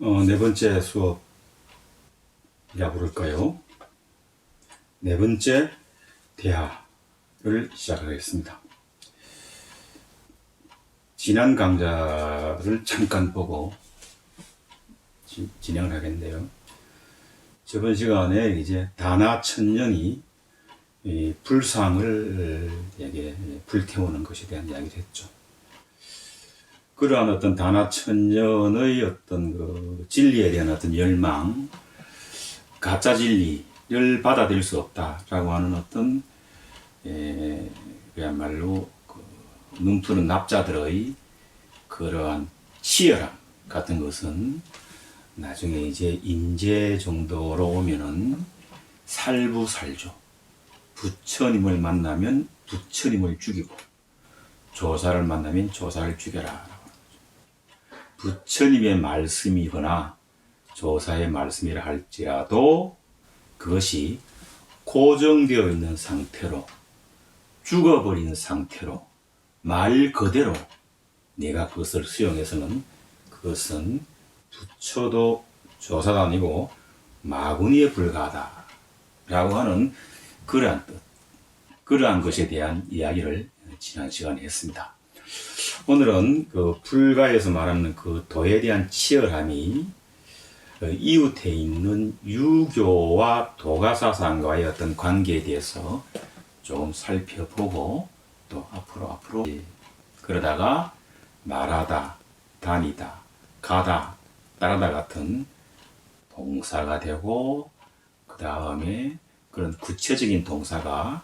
네 번째 수업이라 부를까요? 네 번째 대화를 시작하겠습니다. 지난 강좌를 잠깐 보고 진행을 하겠는데요. 저번 시간에 이제 다나천년이 불상을 불태우는 것에 대한 이야기를 했죠. 그러한 어떤 다나천년의 어떤 그 진리에 대한 어떤 열망, 가짜 진리를 받아들일 수 없다라고 하는 어떤 그야말로 눈 푸는 납자들의 그러한 치열함 같은 것은 나중에 이제 인재 정도로 오면은 살부살조, 부처님을 만나면 부처님을 죽이고 조사를 만나면 조사를 죽여라. 부처님의 말씀이거나 조사의 말씀이라 할지라도 그것이 고정되어 있는 상태로, 죽어버린 상태로 말 그대로 내가 그것을 수용해서는 그것은 부처도 조사도 아니고 마구니에 불과하다 라고 하는 그러한 뜻, 그러한 것에 대한 이야기를 지난 시간에 했습니다. 오늘은 그 불가에서 말하는 그 도에 대한 치열함이 이웃에 있는 유교와 도가사상과의 어떤 관계에 대해서 조금 살펴보고 또 앞으로 그러다가 말하다, 다니다, 가다, 따르다 같은 동사가 되고 그 다음에 그런 구체적인 동사가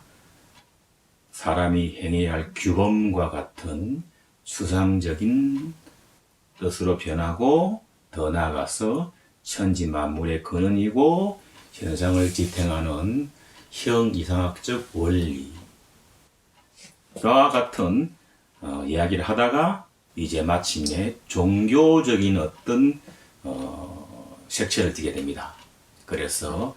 사람이 행해야 할 규범과 같은 추상적인 뜻으로 변하고 더 나아가서 천지만물의 근원이고 현상을 지탱하는 형이상학적 원리와 같은 이야기를 하다가 이제 마침내 종교적인 어떤 색채를 띠게 됩니다. 그래서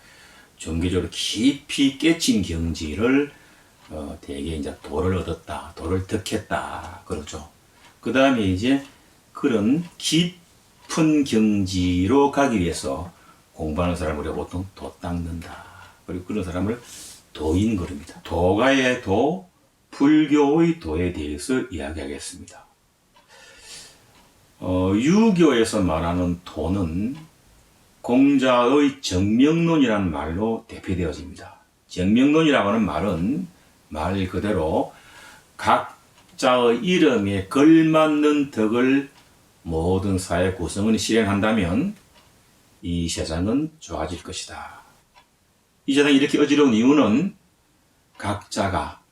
종교적으로 깊이 깨친 경지를 대개 이제 도를 얻었다, 도를 득했다 그러죠. 그 다음에 이제 그런 깊은 경지로 가기 위해서 공부하는 사람을 우리가 보통 도 닦는다. 그리고 그런 사람을 도인 그럽니다. 도가의 도, 불교의 도에 대해서 이야기하겠습니다. 유교에서 말하는 도는 공자의 정명론이라는 말로 대표되어집니다. 정명론이라고 하는 말은 말 그대로 각자의 이름에 걸맞는 덕을 모든 사회 구성원이 실행한다면 이 세상은 좋아질 것이다. 이 세상이 이렇게 어지러운 이유는 각자가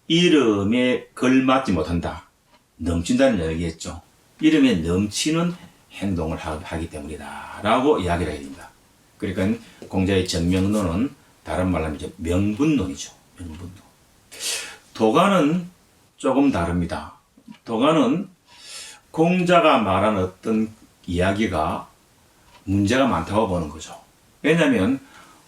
이름에 걸맞지 못한다. 넘친다는 얘기겠죠. 이름에 넘치는 행동을 하기 때문이다 라고 이야기를 해야 됩니다. 그러니까 공자의 정명론은 다른 말로 하면 명분론이죠. 명분론. 도가는 조금 다릅니다. 도가는 공자가 말한 어떤 이야기가 문제가 많다고 보는 거죠. 왜냐하면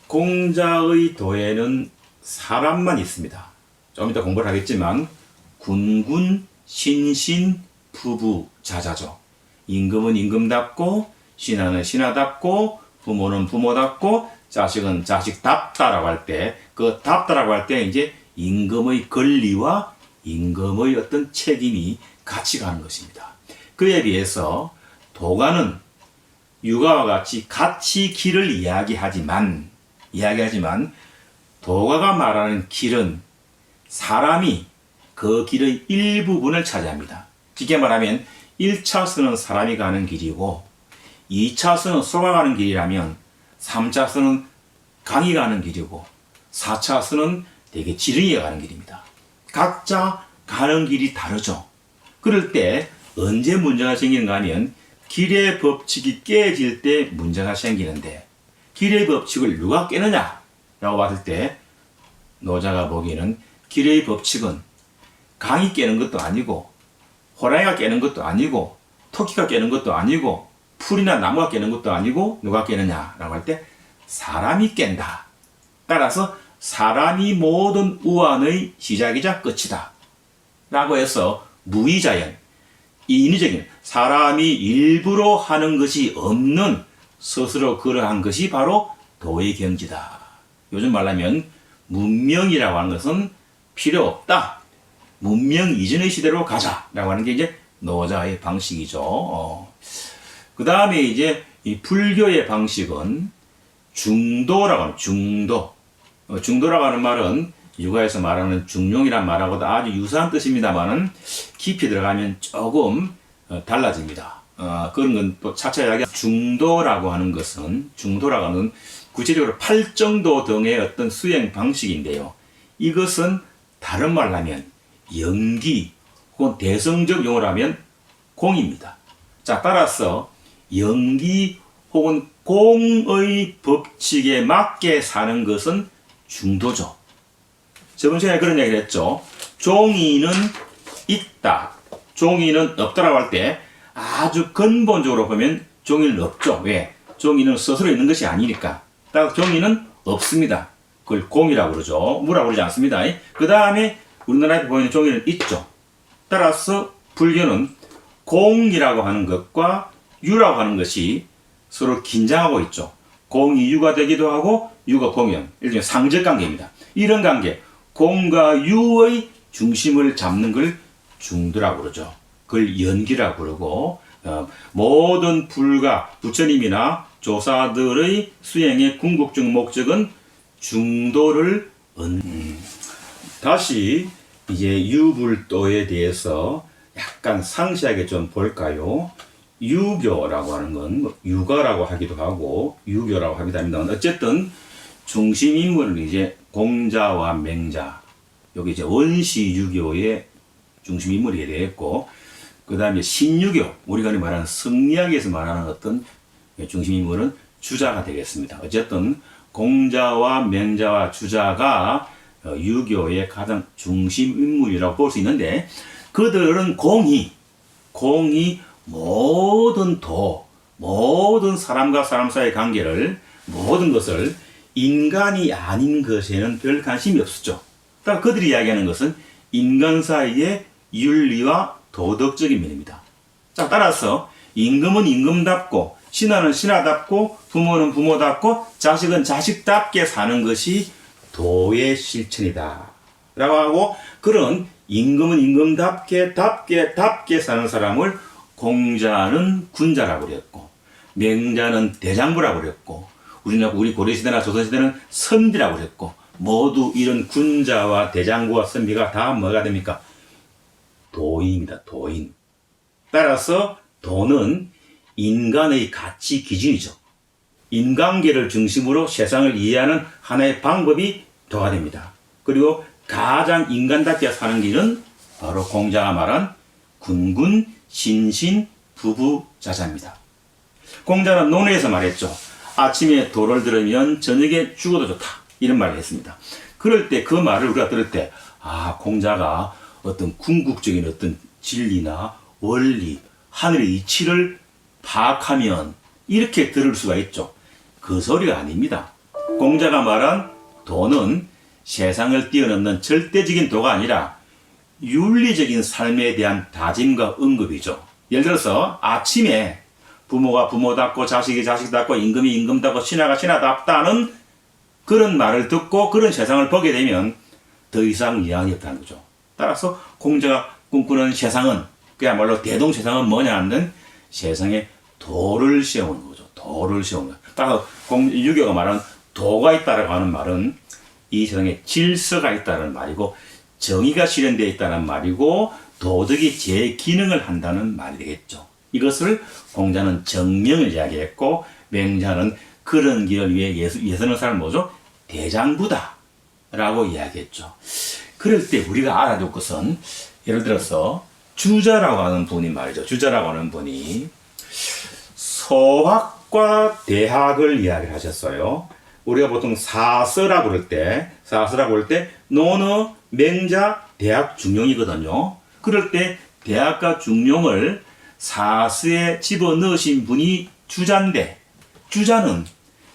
공자의 도에는 사람만 있습니다. 좀 이따 공부를 하겠지만 군군, 신신, 부부, 자자죠. 임금은 임금답고 신하는 신하답고 부모는 부모답고 자식은 자식답다라고 할 때 그 답다라고 할 때 이제 임금의 권리와 임금의 어떤 책임이 같이 가는 것입니다. 그에 비해서 도가는 육아와 같이 길을 이야기하지만 도가가 말하는 길은 사람이 그 길의 일부분을 차지합니다. 쉽게 말하면 1차선은 사람이 가는 길이고 2차선은 소가 가는 길이라면 3차선은 강이 가는 길이고 4차선은 되게 지렁이가 가는 길입니다. 각자 가는 길이 다르죠. 그럴 때 언제 문제가 생기는가 하면 길의 법칙이 깨질 때 문제가 생기는데 길의 법칙을 누가 깨느냐 라고 봤을 때 노자가 보기에는 길의 법칙은 강이 깨는 것도 아니고 호랑이가 깨는 것도 아니고 토끼가 깨는 것도 아니고 풀이나 나무가 깨는 것도 아니고 누가 깨느냐라고 할 때 사람이 깬다. 따라서 사람이 모든 우환의 시작이자 끝이다. 라고 해서 무의자연, 인위적인 사람이 일부러 하는 것이 없는 스스로 그러한 것이 바로 도의 경지다. 요즘 말하면 문명이라고 하는 것은 필요 없다. 문명 이전의 시대로 가자라고 하는 게 이제 노자의 방식이죠. 그 다음에 이제 이 불교의 방식은 중도라고 하는 중도. 중도라고 하는 말은 육아에서 말하는 중용이란 말하고도 아주 유사한 뜻입니다만은 깊이 들어가면 조금 달라집니다. 그런 건 또 차차 이야기. 중도라고 하는 것은 중도라고 하는 구체적으로 팔정도 등의 어떤 수행 방식인데요. 이것은 다른 말로 하면 영기 혹은 대성적 용어로 하면 공입니다. 자, 따라서 영기 혹은 공의 법칙에 맞게 사는 것은 중도죠. 저번 시간에 그런 얘기를 했죠. 종이는 있다, 종이는 없다라고 할 때 아주 근본적으로 보면 종이는 없죠. 왜? 종이는 스스로 있는 것이 아니니까. 따라서 종이는 없습니다. 그걸 공이라고 그러죠. 무라고 그러지 않습니다. 그 다음에 우리나라에 보이는 종이는 있죠. 따라서 불교는 공이라고 하는 것과 유라고 하는 것이 서로 긴장하고 있죠. 공이 유가 되기도 하고 유가 공이면 일종의 상적 관계입니다. 이런 관계, 공과 유의 중심을 잡는 걸 중도라고 그러죠. 그걸 연기라고 그러고 모든 불가, 부처님이나 조사들의 수행의 궁극적 목적은 중도를 다시 이제 유불도에 대해서 약간 상세하게 좀 볼까요? 유교라고 하는 건 유가라고 하기도 하고 유교라고 하기도 합니다. 어쨌든 중심 인물은 이제 공자와 맹자, 여기 이제 원시 유교의 중심 인물이 되겠고, 그 다음에 신유교, 우리가 말하는 성리학에서 말하는 어떤 중심 인물은 주자가 되겠습니다. 어쨌든 공자와 맹자와 주자가 유교의 가장 중심 인물이라고 볼 수 있는데, 그들은 공이 모든 모든 사람과 사람 사이의 관계를, 모든 것을 인간이 아닌 것에는 별 관심이 없었죠. 따라 그들이 이야기하는 것은 인간 사이의 윤리와 도덕적인 면입니다. 자, 따라서 임금은 임금답고, 신하는 신하답고, 부모는 부모답고, 자식은 자식답게 사는 것이 도의 실천이다 라고 하고, 그런 임금은 임금답게 사는 사람을 공자는 군자라고 그랬고, 맹자는 대장부라고 그랬고, 우리 고려시대나 조선시대는 선비라고 그랬고, 모두 이런 군자와 대장부와 선비가 다 뭐가 됩니까? 도인입니다. 도인. 따라서 도는 인간의 가치 기준이죠. 인간계를 중심으로 세상을 이해하는 하나의 방법이 도가 됩니다. 그리고 가장 인간답게 사는 길은 바로 공자가 말한 군군, 신신, 부부자자입니다. 공자는 논어에서 말했죠. 아침에 도를 들으면 저녁에 죽어도 좋다, 이런 말을 했습니다. 그럴 때 그 말을 우리가 들을 때 공자가 어떤 궁극적인 어떤 진리나 원리, 하늘의 이치를 파악하면 이렇게 들을 수가 있죠. 그 소리가 아닙니다. 공자가 말한 도는 세상을 뛰어넘는 절대적인 도가 아니라 윤리적인 삶에 대한 다짐과 언급이죠. 예를 들어서 아침에 부모가 부모답고 자식이 자식답고 임금이 임금답고 신하가 신하답다는 그런 말을 듣고 그런 세상을 보게 되면 더 이상 이해가 없다는 거죠. 따라서 공자가 꿈꾸는 세상은, 그야말로 대동세상은 뭐냐 하는 세상에 도를 세우는 거죠. 도를 세우는 거죠. 따라서 유교가 말하는 도가 있다라고 하는 말은 이 세상에 질서가 있다는 말이고, 정의가 실현되어 있다는 말이고, 도덕이 제 기능을 한다는 말이 되겠죠. 이것을 공자는 정명을 이야기했고, 맹자는 그런 길을 위해 예선을 사는 뭐죠? 대장부다 라고 이야기했죠. 그럴 때 우리가 알아둘 것은, 예를 들어서 주자라고 하는 분이 말이죠. 주자라고 하는 분이 소학과 대학을 이야기를 하셨어요. 우리가 보통 사서라고 그럴 때 논어, 맹자, 대학, 중용이거든요. 그럴 때 대학과 중용을 사서에 집어넣으신 분이 주자인데, 주자는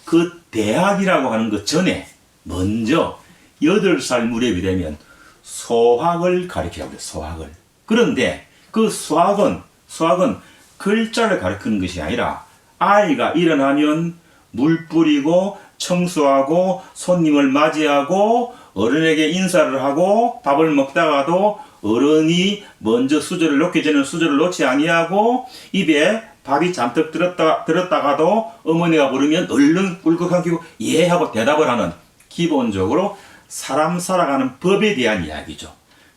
그 대학이라고 하는 것 전에 먼저 8살 무렵이 되면 소학을 가리키라고 해요. 소학을. 그런데 그 소학은 수학은 글자를 가르치는 것이 아니라 아이가 일어나면 물 뿌리고 청소하고 손님을 맞이하고 어른에게 인사를 하고 밥을 먹다가도 어른이 먼저 수저를 놓기 전에 수저를 놓지 아니하고 입에 밥이 잔뜩 들었다가도 어머니가 부르면 얼른 꿀꺽 삼키고 예 하고 대답을 하는 기본적으로 사람 살아가는 법에 대한 이야기죠.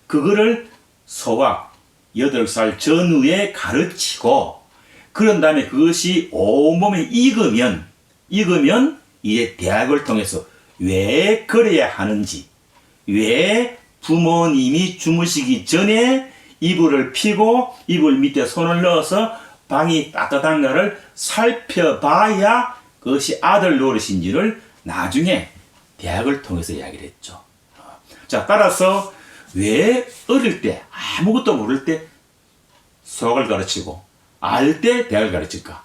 그거를 소각 8살 전후에 가르치고 그런 다음에 그것이 온몸에 익으면 이제 대학을 통해서 왜 그래야 하는지, 왜 부모님이 주무시기 전에 이불을 펴고 이불 밑에 손을 넣어서 방이 따뜻한가를 살펴봐야 그것이 아들 노릇인지를 나중에 대학을 통해서 이야기를 했죠. 자, 따라서 왜 어릴 때 아무것도 모를 때 수학을 가르치고 알 때 대학을 가르칠까?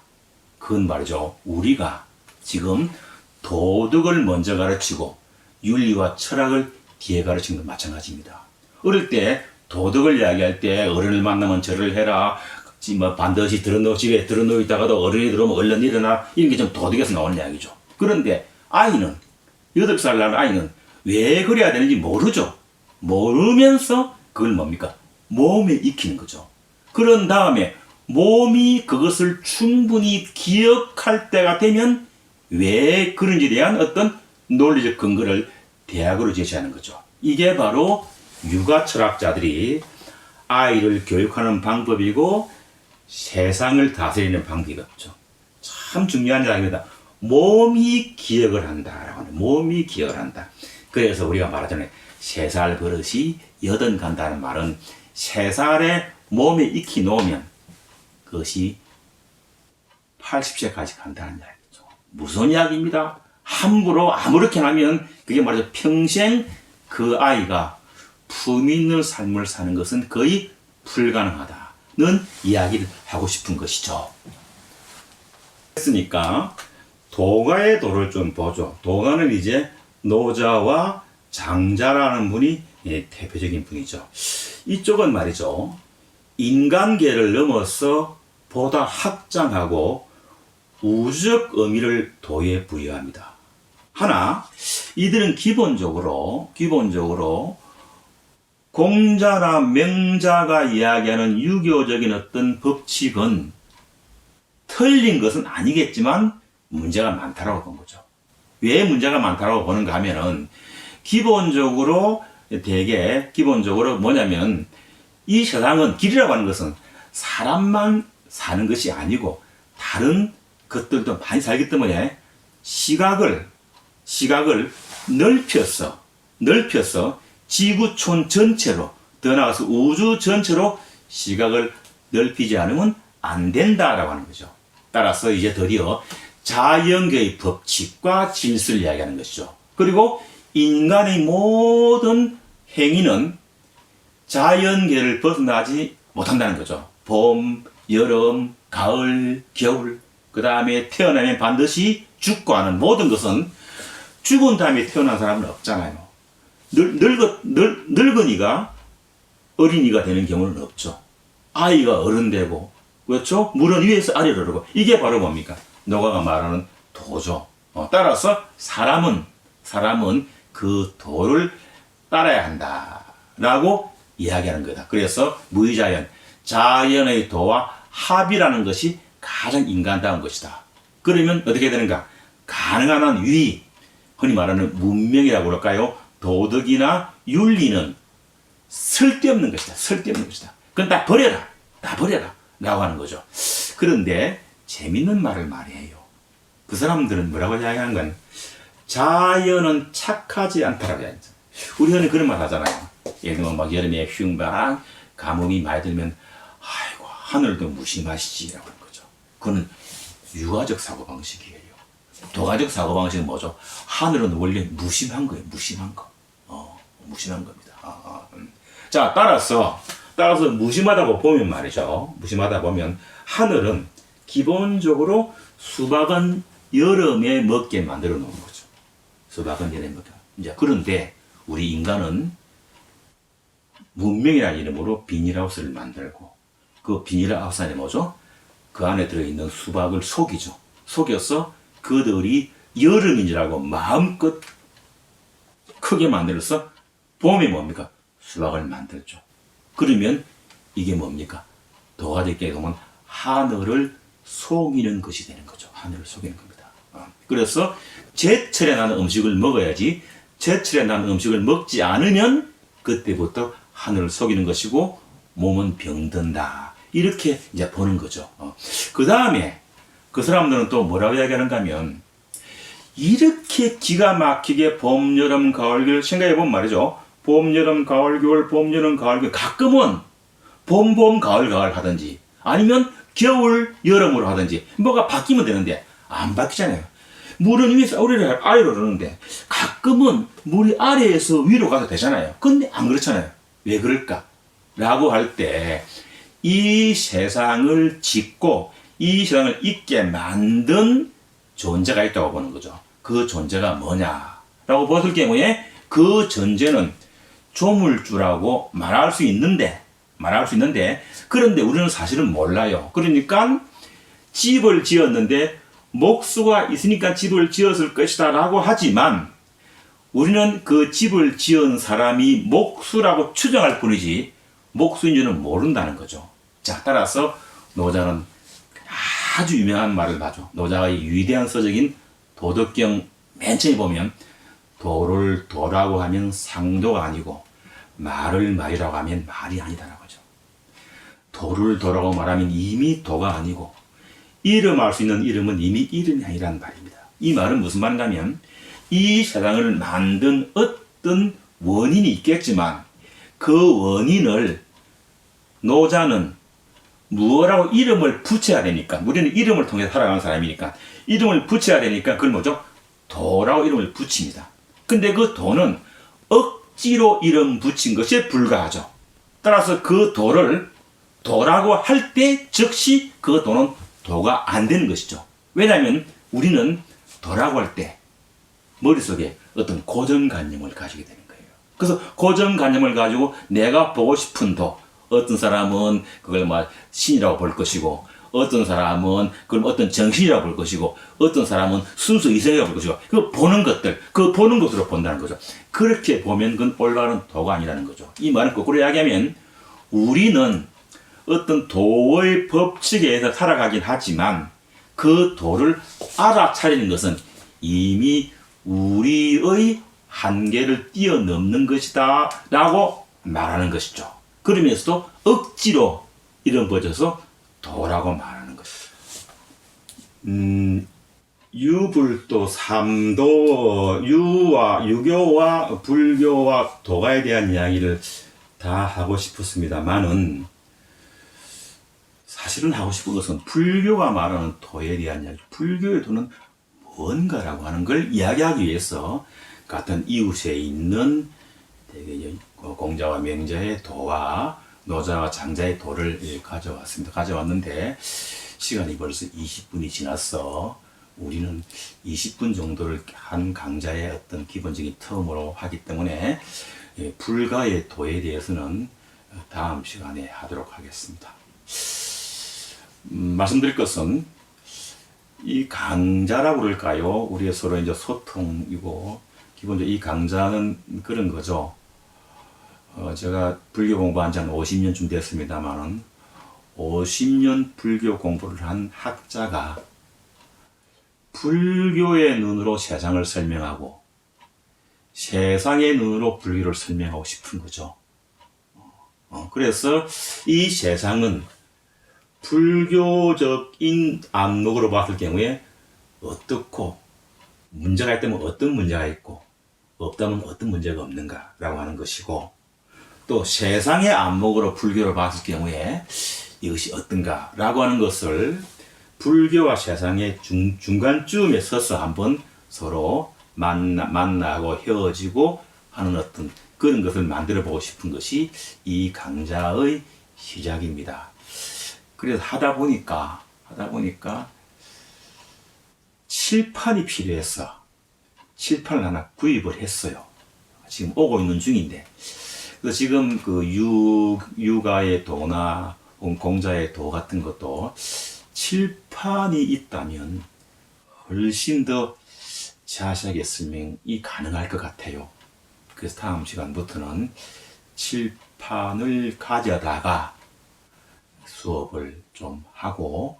그건 말이죠. 우리가 지금 도덕을 먼저 가르치고 윤리와 철학을 뒤에 가르치는 건 마찬가지입니다. 어릴 때 도덕을 이야기할 때 어른을 만나면 절을 해라. 뭐 반드시 집에 들어놓고 있다가도 어른이 들어오면 얼른 일어나. 이런 게 좀 도덕에서 나오는 이야기죠. 그런데 아이는 8살 난 아이는 왜 그래야 되는지 모르죠. 모르면서 그걸 뭡니까? 몸에 익히는 거죠. 그런 다음에 몸이 그것을 충분히 기억할 때가 되면 왜 그런지에 대한 어떤 논리적 근거를 대학으로 제시하는 거죠. 이게 바로 육아 철학자들이 아이를 교육하는 방법이고 세상을 다스리는 방법이죠. 참 중요한 이야기입니다. 몸이 기억을 한다라고 하는 몸이 기억을 한다. 그래서 우리가 말하잖아요. 3살 버릇이 8 간다는 말은 3살에 몸에 익히 놓으면 그것이 80세까지 간다는 이야기죠. 무슨 이야기입니다. 함부로 아무렇게 하면 그게 말이죠. 평생 그 아이가 품위 있는 삶을 사는 것은 거의 불가능하다는 이야기를 하고 싶은 것이죠. 했으니까 도가의 도를 좀 보죠. 도가는 이제 노자와 장자라는 분이 대표적인 분이죠. 이쪽은 말이죠. 인간계를 넘어서 보다 확장하고 우주적 의미를 도에 부여합니다. 하나, 이들은 기본적으로 공자나 명자가 이야기하는 유교적인 어떤 법칙은 틀린 것은 아니겠지만 문제가 많다라고 본 거죠. 왜 문제가 많다라고 보는가 하면은 기본적으로 뭐냐면 이 세상은 길이라고 하는 것은 사람만 사는 것이 아니고 다른 것들도 많이 살기 때문에 시각을 넓혀서 지구촌 전체로 더 나아가서 우주 전체로 시각을 넓히지 않으면 안 된다라고 하는 거죠. 따라서 이제 드디어 자연계의 법칙과 질서를 이야기하는 것이죠. 그리고 인간의 모든 행위는 자연계를 벗어나지 못한다는 거죠. 봄, 여름, 가을, 겨울, 그 다음에 태어나면 반드시 죽고 하는 모든 것은 죽은 다음에 태어난 사람은 없잖아요. 늙은이가 어린이가 되는 경우는 없죠. 아이가 어른 되고, 그렇죠? 물은 위에서 아래로 오르고, 이게 바로 뭡니까? 노가가 말하는 도죠. 따라서 사람은 그 도를 따라야 한다라고 이야기하는 거다. 그래서 무의자연, 자연의 도와 합이라는 것이 가장 인간다운 것이다. 그러면 어떻게 되는가? 가능한 한 위, 흔히 말하는 문명이라고 그럴까요? 도덕이나 윤리는 쓸데없는 것이다. 쓸데없는 것이다. 그건 다 버려라. 라고 하는 거죠. 그런데 재밌는 말을 많이 해요. 그 사람들은 뭐라고 이야기하는 건 자연은 착하지 않다라고 이야기하죠. 우리 흔히 그런 말 하잖아요. 예를 들면 막 여름에 흉방 가뭄이 많이 들면 아이고 하늘도 무심하시지라고 하는 거죠. 그거는 유아적 사고방식이에요. 도가적 사고방식은 뭐죠? 하늘은 원래 무심한 거예요. 무심한 거. 무심한 겁니다. 자, 따라서 무심하다고 보면 말이죠. 무심하다 보면 하늘은 기본적으로 수박은 여름에 먹게 만들어 놓은 거죠. 수박은 여름에 먹게. 이제 그런데 우리 인간은 문명이라는 이름으로 비닐하우스를 만들고 그 비닐 아우산이 뭐죠? 그 안에 들어있는 수박을 속이죠. 속여서 그들이 여름인 줄 알고 마음껏 크게 만들어서 봄에 뭡니까? 수박을 만들죠. 그러면 이게 뭡니까? 도가 되게 되면 하늘을 속이는 것이 되는 거죠. 하늘을 속이는 겁니다. 그래서 제철에 나는 음식을 먹어야지 제철에 나는 음식을 먹지 않으면 그때부터 하늘을 속이는 것이고 몸은 병든다. 이렇게 이제 보는 거죠. 그 다음에 그 사람들은 또 뭐라고 이야기하는가 하면 이렇게 기가 막히게 봄, 여름, 가을, 겨울 생각해 보면 말이죠. 봄, 여름, 가을, 겨울, 봄, 여름, 가을, 겨울 가끔은 봄, 봄, 가을, 가을 하든지 아니면 겨울, 여름으로 하든지 뭐가 바뀌면 되는데 안 바뀌잖아요. 물은 위에서 아래로 흐르는데 가끔은 물이 아래에서 위로 가도 되잖아요. 근데 안 그렇잖아요. 왜 그럴까? 라고 할 때 이 세상을 짓고 이 세상을 있게 만든 존재가 있다고 보는 거죠. 그 존재가 뭐냐라고 봤을 경우에 그 존재는 조물주라고 말할 수 있는데 그런데 우리는 사실은 몰라요. 그러니까 집을 지었는데 목수가 있으니까 집을 지었을 것이다 라고 하지만 우리는 그 집을 지은 사람이 목수라고 추정할 뿐이지 목수인지는 모른다는 거죠. 자, 따라서 노자는 아주 유명한 말을 하죠. 노자의 위대한 서적인 도덕경 맨 처음에 보면 도를 도라고 하면 상도가 아니고 말을 말이라고 하면 말이 아니다라고 하죠. 도를 도라고 말하면 이미 도가 아니고 이름할 수 있는 이름은 이미 이름이 아니라는 말입니다. 이 말은 무슨 말인가 하면 이 세상을 만든 어떤 원인이 있겠지만 그 원인을 노자는 무엇라고 이름을 붙여야 되니까 우리는 이름을 통해 살아가는 사람이니까 이름을 붙여야 되니까 그걸 뭐죠? 도라고 이름을 붙입니다. 근데 그 도는 억지로 이름 붙인 것에 불과하죠. 따라서 그 도를 도라고 할 때 즉시 그 도는 도가 안 되는 것이죠. 왜냐하면 우리는 도라고 할 때 머릿속에 어떤 고정관념을 가지게 되는 거예요. 그래서 고정관념을 가지고 내가 보고 싶은 도, 어떤 사람은 그걸 신이라고 볼 것이고 어떤 사람은 그걸 어떤 정신이라고 볼 것이고 어떤 사람은 순수 이성이라고 볼 것이고 그 보는 것들, 그 보는 것으로 본다는 거죠. 그렇게 보면 그건 올바른 도가 아니라는 거죠. 이 말은 거꾸로 이야기하면 우리는 어떤 도의 법칙에 의해서 살아가긴 하지만 그 도를 알아차리는 것은 이미 우리의 한계를 뛰어넘는 것이다 라고 말하는 것이죠. 그러면서도 억지로 이름 붙여서 도라고 말하는 것이죠. 유불도 삼도 유교와 불교와 도가에 대한 이야기를 다 하고 싶었습니다만은 사실은 하고 싶은 것은 불교가 말하는 도에 대한 이야기, 불교의 도는 뭔가라고 하는 걸 이야기하기 위해서 같은 이웃에 있는 공자와 명자의 도와 노자와 장자의 도를 가져왔습니다. 가져왔는데 시간이 벌써 20분이 지났어. 우리는 20분 정도를 한 강좌의 어떤 기본적인 텀으로 하기 때문에 불가의 도에 대해서는 다음 시간에 하도록 하겠습니다. 말씀드릴 것은 이 강좌라고 그럴까요? 우리의 서로 이제 소통이고 기본적으로 이 강좌는 그런 거죠. 제가 불교 공부한 지 한 50년쯤 됐습니다만은 50년 불교 공부를 한 학자가 불교의 눈으로 세상을 설명하고 세상의 눈으로 불교를 설명하고 싶은 거죠. 그래서 이 세상은 불교적인 안목으로 봤을 경우에 어떻고 문제가 있다면 어떤 문제가 있고 없다면 어떤 문제가 없는가 라고 하는 것이고 또 세상의 안목으로 불교를 봤을 경우에 이것이 어떤가 라고 하는 것을 불교와 세상의 중간쯤에 서서 한번 서로 만나고 헤어지고 하는 어떤 그런 것을 만들어 보고 싶은 것이 이 강좌의 시작입니다. 그래서 하다 보니까 칠판이 필요해서 칠판을 하나 구입을 했어요. 지금 오고 있는 중인데 그래서 지금 그 유가의 도나 혹은 공자의 도 같은 것도 칠판이 있다면 훨씬 더 자세하게 설명이 가능할 것 같아요. 그래서 다음 시간부터는 칠판을 가져다가 수업을 좀 하고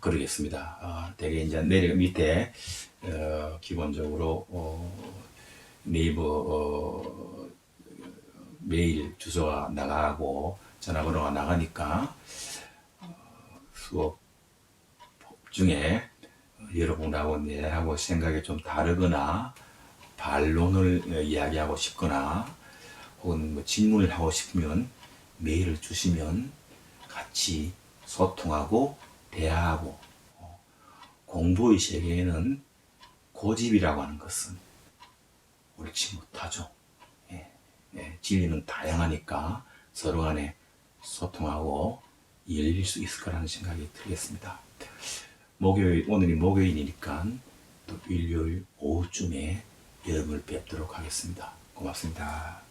그러겠습니다. 되게 이제 내려 밑에 기본적으로 네이버 메일 주소가 나가고 전화번호가 나가니까 수업 중에 여러분하고 내하고 생각이 좀 다르거나 반론을 이야기하고 싶거나 혹은 뭐 질문을 하고 싶으면 메일을 주시면 같이 소통하고 대화하고 공부의 세계에는 고집이라고 하는 것은 옳지 못하죠. 진리는 다양하니까 서로 간에 소통하고 열릴 수 있을 거라는 생각이 들겠습니다. 오늘이 목요일이니까 또 일요일 오후쯤에 여러분을 뵙도록 하겠습니다. 고맙습니다.